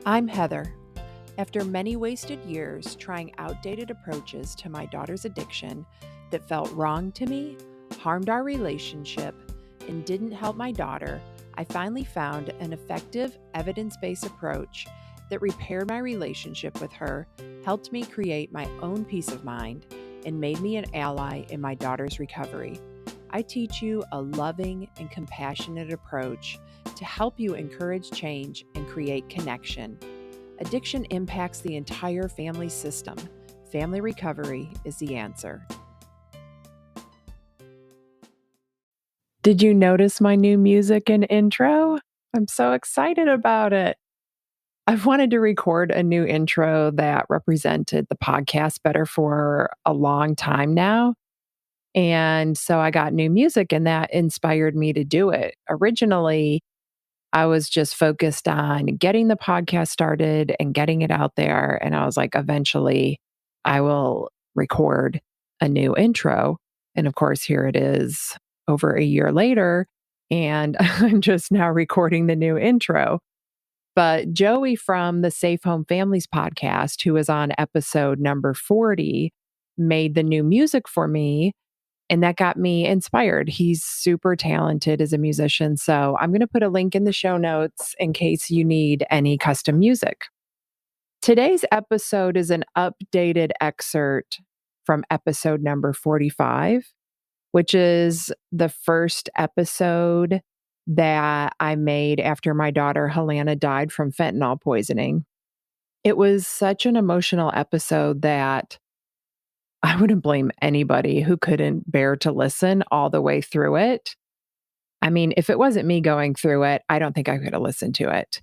I'm Heather. After many wasted years trying outdated approaches to my daughter's addiction that felt wrong to me, harmed our relationship, and didn't help my daughter, I finally found an effective, evidence-based approach that repaired my relationship with her, helped me create my own peace of mind, and made me an ally in my daughter's recovery. I teach you a loving and compassionate approach to help you encourage change and create connection. Addiction impacts the entire family system. Family recovery is the answer. Did you notice my new music and intro? I'm so excited about it. I've wanted to record a new intro that represented the podcast better for a long time now. And so I got new music, and that inspired me to do it. Originally, I was just focused on getting the podcast started and getting it out there. And I was like, eventually, I will record a new intro. And of course, here it is over a year later. And I'm just now recording the new intro. But Joey from the Safe Home Families podcast, who is on episode number 40, made the new music for me. And that got me inspired. He's super talented as a musician. So I'm going to put a link in the show notes in case you need any custom music. Today's episode is an updated excerpt from episode number 45, which is the first episode that I made after my daughter Helena died from fentanyl poisoning. It was such an emotional episode that I wouldn't blame anybody who couldn't bear to listen all the way through it. I mean, if it wasn't me going through it, I don't think I could have listened to it.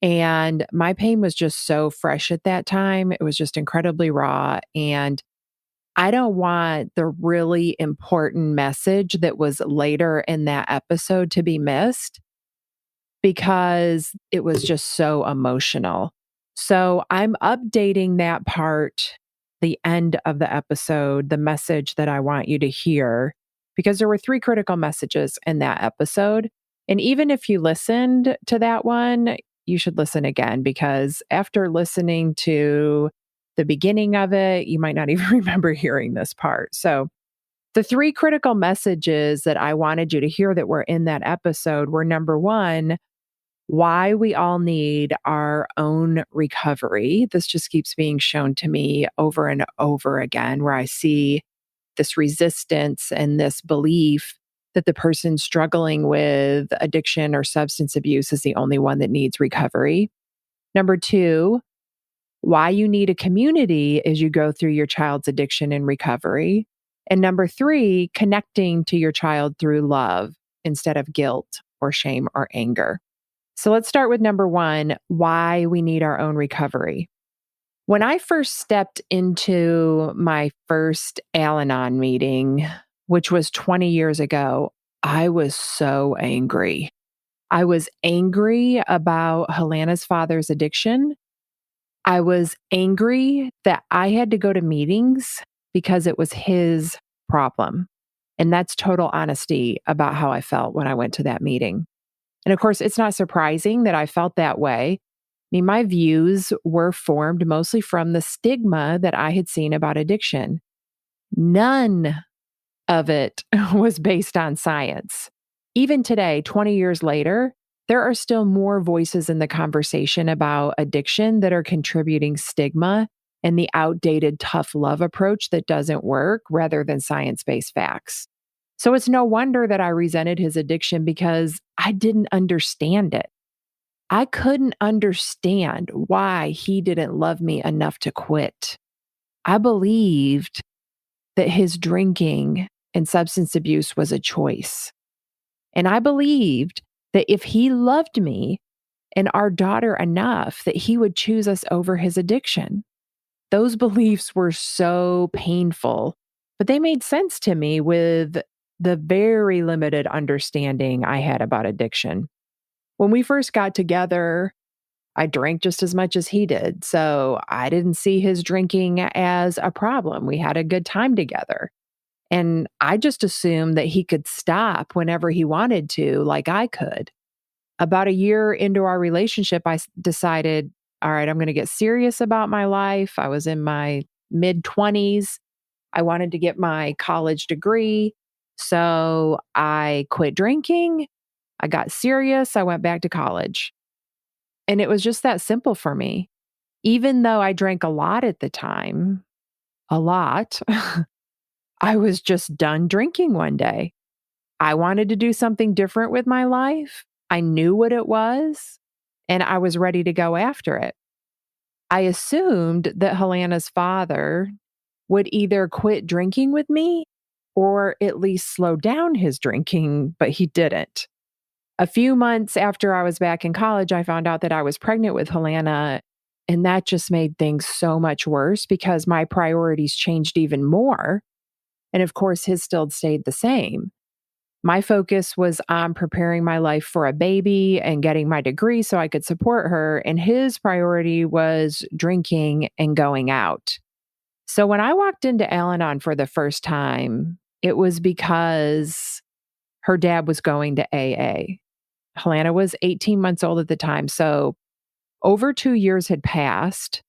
And my pain was just so fresh at that time. It was just incredibly raw. And I don't want the really important message that was later in that episode to be missed because it was just so emotional. So I'm updating that part, the end of the episode, the message that I want you to hear, because there were 3 critical messages in that episode. And even if you listened to that one, you should listen again, because after listening to the beginning of it, you might not even remember hearing this part. So the 3 critical messages that I wanted you to hear that were in that episode were: number 1, why we all need our own recovery. This just keeps being shown to me over and over again, where I see this resistance and this belief that the person struggling with addiction or substance abuse is the only one that needs recovery. Number 2, why you need a community as you go through your child's addiction and recovery. And number 3, connecting to your child through love instead of guilt or shame or anger. So let's start with number 1, why we need our own recovery. When I first stepped into my first Al-Anon meeting, which was 20 years ago, I was so angry. I was angry about Helena's father's addiction. I was angry that I had to go to meetings because it was his problem. And that's total honesty about how I felt when I went to that meeting. And of course, it's not surprising that I felt that way. I mean, my views were formed mostly from the stigma that I had seen about addiction. None of it was based on science. Even today, 20 years later, there are still more voices in the conversation about addiction that are contributing stigma and the outdated tough love approach that doesn't work rather than science-based facts. So it's no wonder that I resented his addiction, because I didn't understand it. I couldn't understand why he didn't love me enough to quit. I believed that his drinking and substance abuse was a choice. And I believed that if he loved me and our daughter enough, that he would choose us over his addiction. Those beliefs were so painful, but they made sense to me with the very limited understanding I had about addiction. When we first got together, I drank just as much as he did, so I didn't see his drinking as a problem. We had a good time together. And I just assumed that he could stop whenever he wanted to, like I could. About a year into our relationship, I decided all right, I'm going to get serious about my life. I was in my mid 20s. I wanted to get my college degree. So I quit drinking. I got serious. I went back to college. And it was just that simple for me. Even though I drank a lot at the time, a lot, I was just done drinking one day. I wanted to do something different with my life. I knew what it was, and I was ready to go after it. I assumed that Helena's father would either quit drinking with me or at least slow down his drinking, but he didn't. A few months after I was back in college, I found out that I was pregnant with Helena, and that just made things so much worse because my priorities changed even more. And of course, his still stayed the same. My focus was on preparing my life for a baby and getting my degree so I could support her. And his priority was drinking and going out. So when I walked into Al Anon for the first time, it was because her dad was going to AA. Helena was 18 months old at the time. So over 2 years had passed.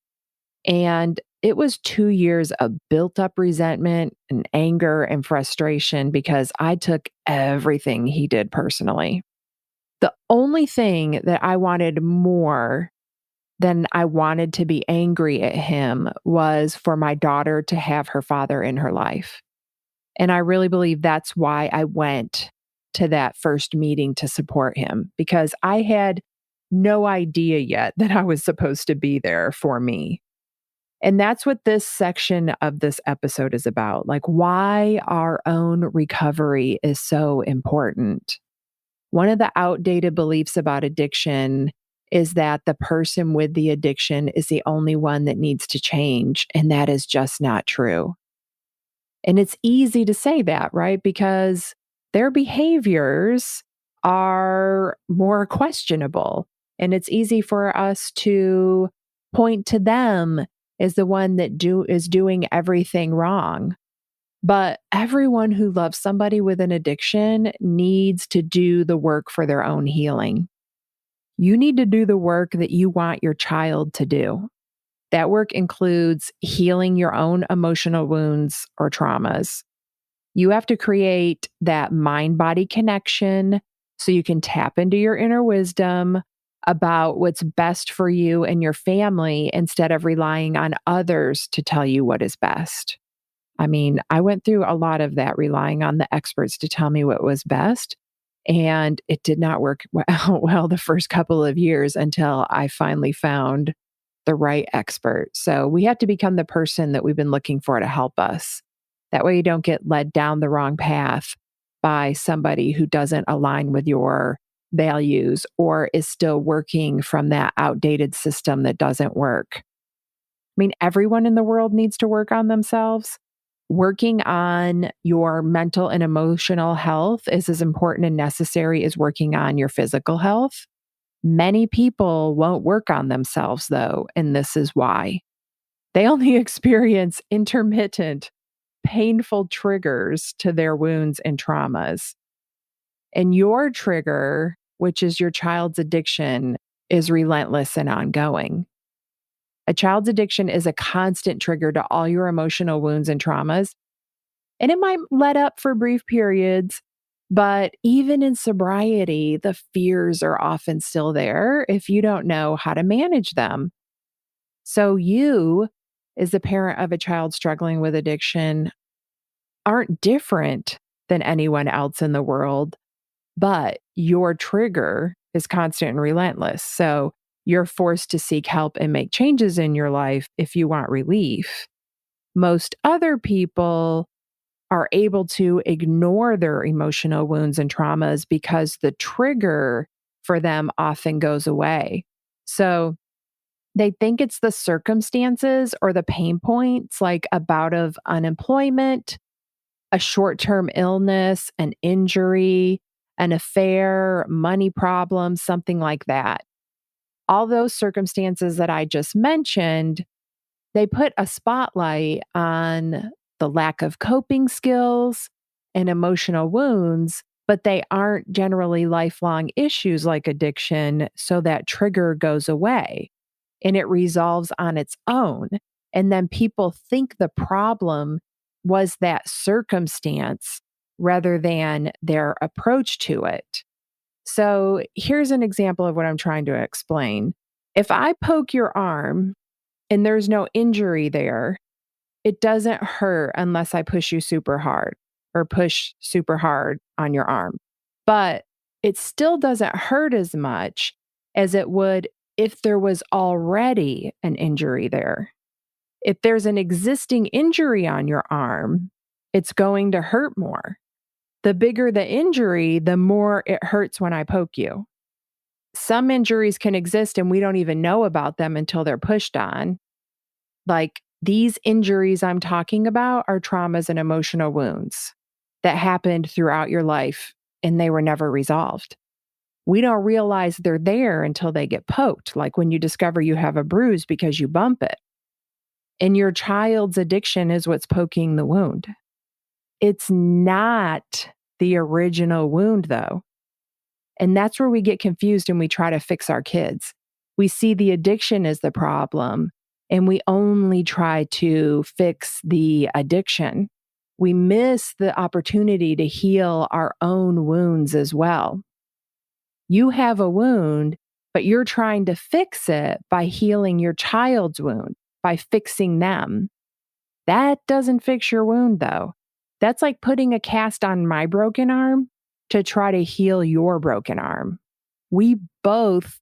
And it was 2 years of built up resentment and anger and frustration because I took everything he did personally. The only thing that I wanted more than I wanted to be angry at him was for my daughter to have her father in her life. And I really believe that's why I went to that first meeting to support him because I had no idea yet that I was supposed to be there for me. And that's what this section of this episode is about, like why our own recovery is so important. One of the outdated beliefs about addiction is that the person with the addiction is the only one that needs to change. And that is just not true. And it's easy to say that, right? Because their behaviors are more questionable. And it's easy for us to point to them as the one that is doing everything wrong. But everyone who loves somebody with an addiction needs to do the work for their own healing. You need to do the work that you want your child to do. That work includes healing your own emotional wounds or traumas. You have to create that mind body connection so you can tap into your inner wisdom about what's best for you and your family instead of relying on others to tell you what is best. I mean, I went through a lot of that, relying on the experts to tell me what was best. And it did not work well the first couple of years until I finally found the right expert. So we have to become the person that we've been looking for to help us. That way you don't get led down the wrong path by somebody who doesn't align with your values or is still working from that outdated system that doesn't work. I mean, everyone in the world needs to work on themselves. Working on your mental and emotional health is as important and necessary as working on your physical health. Many people won't work on themselves, though, and this is why. They only experience intermittent, painful triggers to their wounds and traumas. And your trigger, which is your child's addiction, is relentless and ongoing. A child's addiction is a constant trigger to all your emotional wounds and traumas. And it might let up for brief periods, but even in sobriety, the fears are often still there if you don't know how to manage them. So, you, as the parent of a child struggling with addiction, aren't different than anyone else in the world, but your trigger is constant and relentless. So, you're forced to seek help and make changes in your life if you want relief. Most other people are able to ignore their emotional wounds and traumas because the trigger for them often goes away. So they think it's the circumstances or the pain points, like a bout of unemployment, a short term illness, an injury, an affair, money problems, something like that. All those circumstances that I just mentioned, they put a spotlight on the lack of coping skills and emotional wounds, but they aren't generally lifelong issues like addiction, so that trigger goes away. and it resolves on its own. And then people think the problem was that circumstance rather than their approach to it. So here's an example of what I'm trying to explain. If I poke your arm and there's no injury there, it doesn't hurt unless I push you super hard or push super hard on your arm. But it still doesn't hurt as much as it would if there was already an injury there. If there's an existing injury on your arm, it's going to hurt more. The bigger the injury, the more it hurts when I poke you. Some injuries can exist and we don't even know about them until they're pushed on. Like these injuries I'm talking about are traumas and emotional wounds that happened throughout your life and they were never resolved. We don't realize they're there until they get poked, like when you discover you have a bruise because you bump it. And your child's addiction is what's poking the wound. It's not the original wound, though. And that's where we get confused and we try to fix our kids. We see the addiction as the problem, and we only try to fix the addiction. We miss the opportunity to heal our own wounds as well. You have a wound, but you're trying to fix it by healing your child's wound, by fixing them. That doesn't fix your wound, though. That's like putting a cast on my broken arm to try to heal your broken arm. We both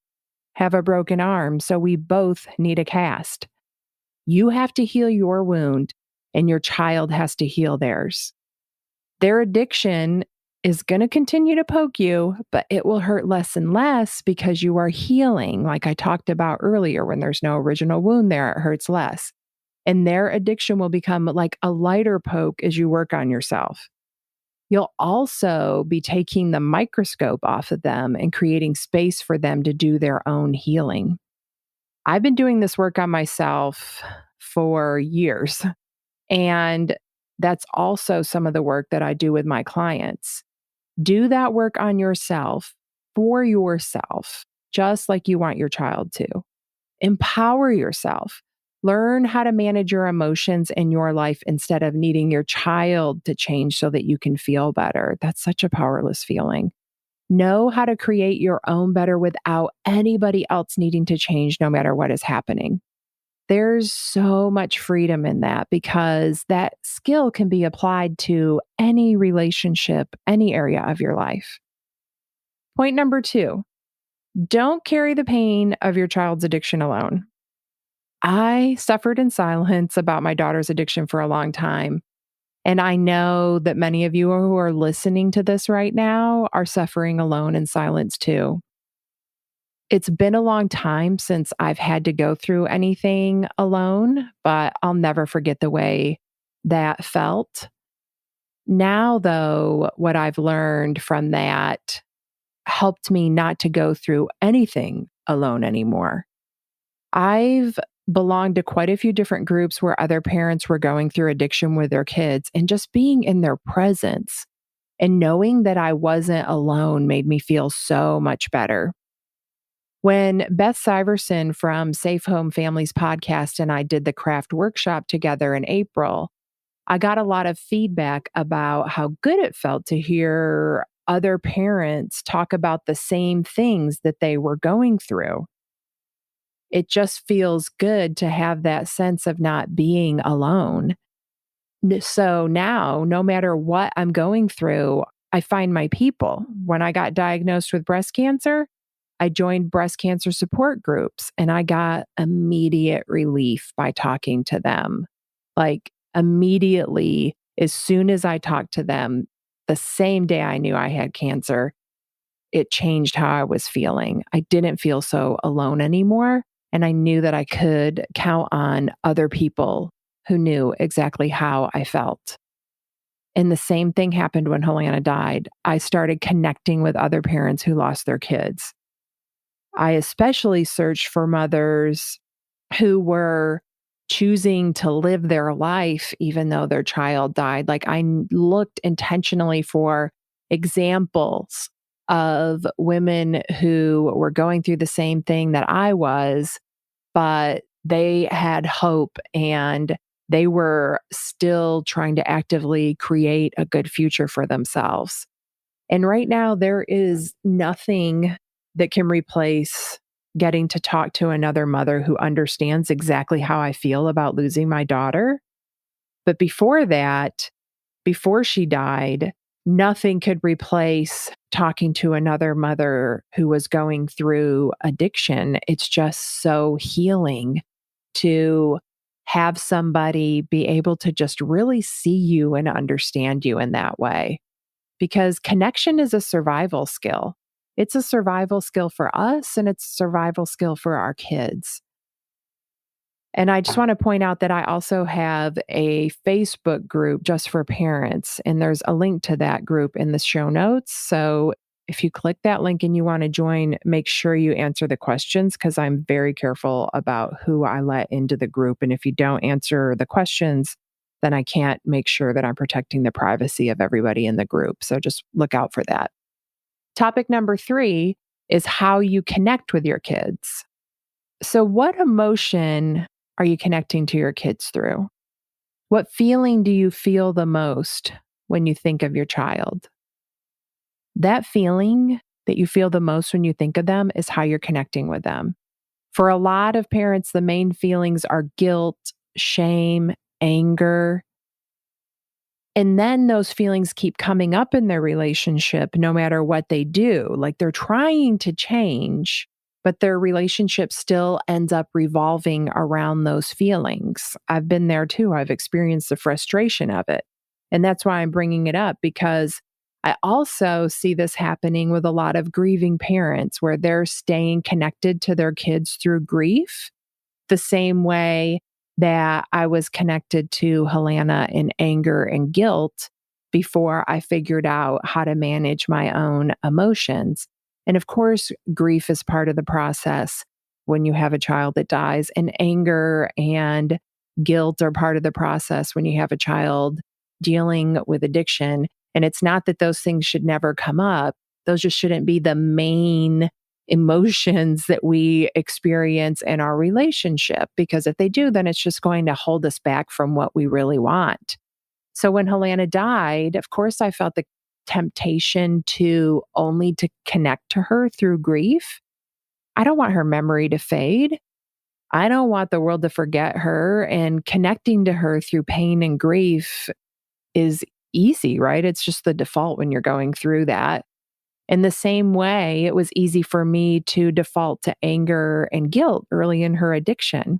have a broken arm, so we both need a cast. You have to heal your wound, and your child has to heal theirs. Their addiction is going to continue to poke you, but it will hurt less and less because you are healing. Like I talked about earlier, when there's no original wound there, it hurts less. And their addiction will become like a lighter poke as you work on yourself. You'll also be taking the microscope off of them and creating space for them to do their own healing. I've been doing this work on myself for years, and that's also some of the work that I do with my clients. Do that work on yourself for yourself, just like you want your child to. Empower yourself. Learn how to manage your emotions in your life instead of needing your child to change so that you can feel better. That's such a powerless feeling. Know how to create your own better without anybody else needing to change no matter what is happening. There's so much freedom in that because that skill can be applied to any relationship, any area of your life. Point number 2, don't carry the pain of your child's addiction alone. I suffered in silence about my daughter's addiction for a long time. And I know that many of you who are listening to this right now are suffering alone in silence too. It's been a long time since I've had to go through anything alone, but I'll never forget the way that felt. Now, though, what I've learned from that helped me not to go through anything alone anymore. I've belonged to quite a few different groups where other parents were going through addiction with their kids, and just being in their presence and knowing that I wasn't alone made me feel so much better. When Beth Syverson from Safe Home Families podcast and I did the craft workshop together in April, I got a lot of feedback about how good it felt to hear other parents talk about the same things that they were going through. It just feels good to have that sense of not being alone. So now, no matter what I'm going through, I find my people. When I got diagnosed with breast cancer, I joined breast cancer support groups and I got immediate relief by talking to them. Like immediately, as soon as I talked to them, the same day I knew I had cancer, it changed how I was feeling. I didn't feel so alone anymore. And I knew that I could count on other people who knew exactly how I felt. And the same thing happened when Helena died. I started connecting with other parents who lost their kids. I especially searched for mothers who were choosing to live their life even though their child died. Like I looked intentionally for examples of women who were going through the same thing that I was, but they had hope and they were still trying to actively create a good future for themselves. And right now, there is nothing that can replace getting to talk to another mother who understands exactly how I feel about losing my daughter. But before that, before she died, nothing could replace talking to another mother who was going through addiction. It's just so healing to have somebody be able to just really see you and understand you in that way. Because connection is a survival skill. It's a survival skill for us and it's a survival skill for our kids. And I just want to point out that I also have a Facebook group just for parents, and there's a link to that group in the show notes. So if you click that link and you want to join, make sure you answer the questions because I'm very careful about who I let into the group. And if you don't answer the questions, then I can't make sure that I'm protecting the privacy of everybody in the group. So just look out for that. Topic number 3 is how you connect with your kids. So, what emotion are you connecting to your kids through? What feeling do you feel the most when you think of your child? That feeling that you feel the most when you think of them is how you're connecting with them. For a lot of parents, the main feelings are guilt, shame, anger. And then those feelings keep coming up in their relationship no matter what they do. Like they're trying to change, but their relationship still ends up revolving around those feelings. I've been there too. I've experienced the frustration of it. And that's why I'm bringing it up because I also see this happening with a lot of grieving parents where they're staying connected to their kids through grief the same way that I was connected to Helena in anger and guilt before I figured out how to manage my own emotions. And of course, grief is part of the process when you have a child that dies, and anger and guilt are part of the process when you have a child dealing with addiction. And it's not that those things should never come up, those just shouldn't be the main emotions that we experience in our relationship, because if they do, then it's just going to hold us back from what we really want. So when Helena died, of course, I felt the temptation to only to connect to her through grief. I don't want her memory to fade. I don't want the world to forget her, and connecting to her through pain and grief is easy, right? It's just the default when you're going through that. In the same way, it was easy for me to default to anger and guilt early in her addiction.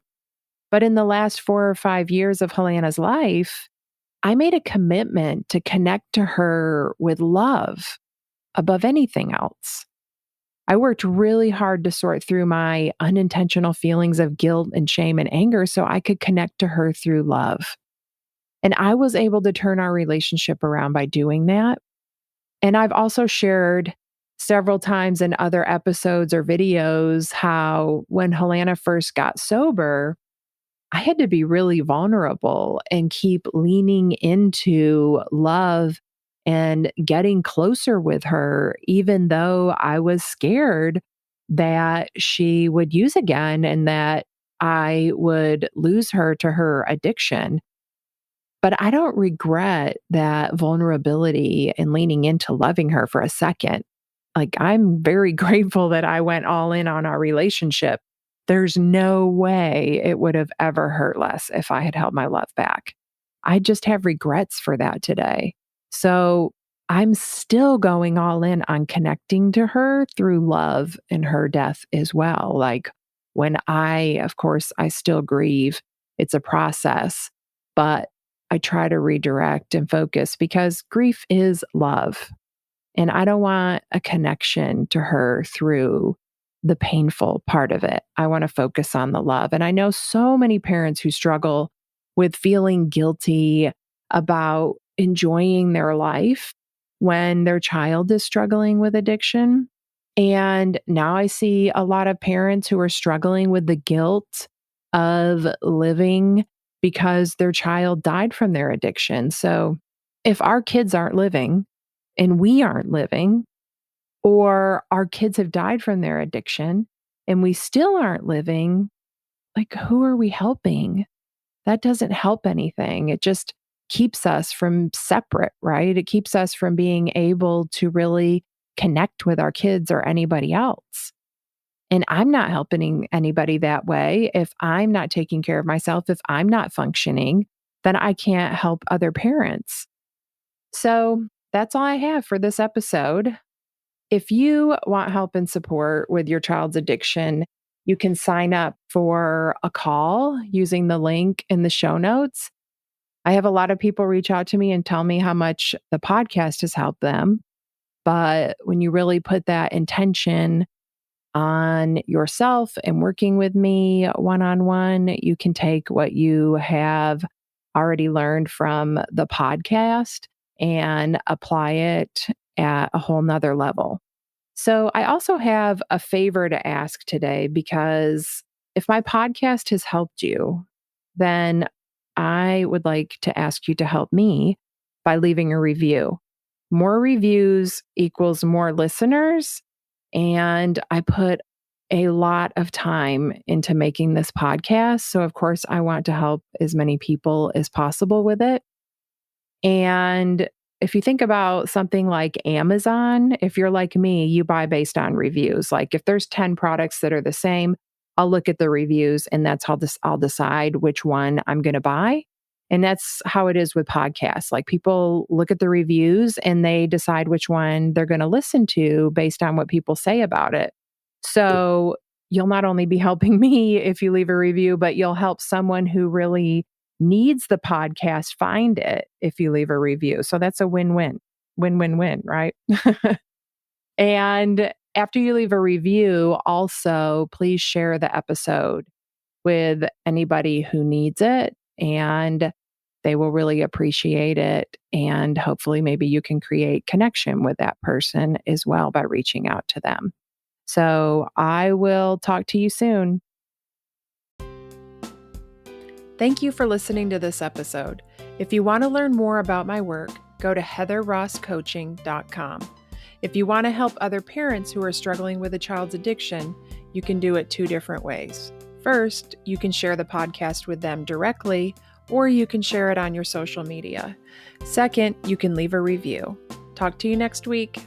But in the last 4 or 5 years of Helena's life, I made a commitment to connect to her with love above anything else. I worked really hard to sort through my unintentional feelings of guilt and shame and anger so I could connect to her through love. And I was able to turn our relationship around by doing that. And I've also shared several times in other episodes or videos how when Helena first got sober, I had to be really vulnerable and keep leaning into love and getting closer with her, even though I was scared that she would use again and that I would lose her to her addiction. But I don't regret that vulnerability and leaning into loving her for a second. Like, I'm very grateful that I went all in on our relationship. There's no way it would have ever hurt less if I had held my love back. I just have regrets for that today. So I'm still going all in on connecting to her through love in her death as well. Like when of course, I still grieve. It's a process, but I try to redirect and focus because grief is love. And I don't want a connection to her through the painful part of it. I want to focus on the love. And I know so many parents who struggle with feeling guilty about enjoying their life when their child is struggling with addiction. And now I see a lot of parents who are struggling with the guilt of living because their child died from their addiction. So if our kids aren't living and we aren't living, or our kids have died from their addiction and we still aren't living, like, who are we helping? That doesn't help anything. It just keeps us from separate, right? It keeps us from being able to really connect with our kids or anybody else. And I'm not helping anybody that way. If I'm not taking care of myself, if I'm not functioning, then I can't help other parents. So that's all I have for this episode. If you want help and support with your child's addiction, you can sign up for a call using the link in the show notes. I have a lot of people reach out to me and tell me how much the podcast has helped them. But when you really put that intention on yourself and working with me one-on-one, you can take what you have already learned from the podcast and apply it at a whole nother level. So I also have a favor to ask today, because if my podcast has helped you, then I would like to ask you to help me by leaving a review. More reviews equals more listeners. And I put a lot of time into making this podcast. So, of course, I want to help as many people as possible with it. And if you think about something like Amazon, if you're like me, you buy based on reviews. Like if there's 10 products that are the same, I'll look at the reviews and that's how I'll decide which one I'm going to buy. And that's how it is with podcasts. Like people look at the reviews and they decide which one they're going to listen to based on what people say about it. So you'll not only be helping me if you leave a review, but you'll help someone who really needs the podcast find it if you leave a review. So that's a win-win, win-win-win, right? And after you leave a review, also please share the episode with anybody who needs it, and they will really appreciate it. And hopefully maybe you can create connection with that person as well by reaching out to them. So I will talk to you soon. Thank you for listening to this episode. If you want to learn more about my work, go to heatherrosscoaching.com. If you want to help other parents who are struggling with a child's addiction, you can do it two different ways. First, you can share the podcast with them directly, or you can share it on your social media. Second, you can leave a review. Talk to you next week.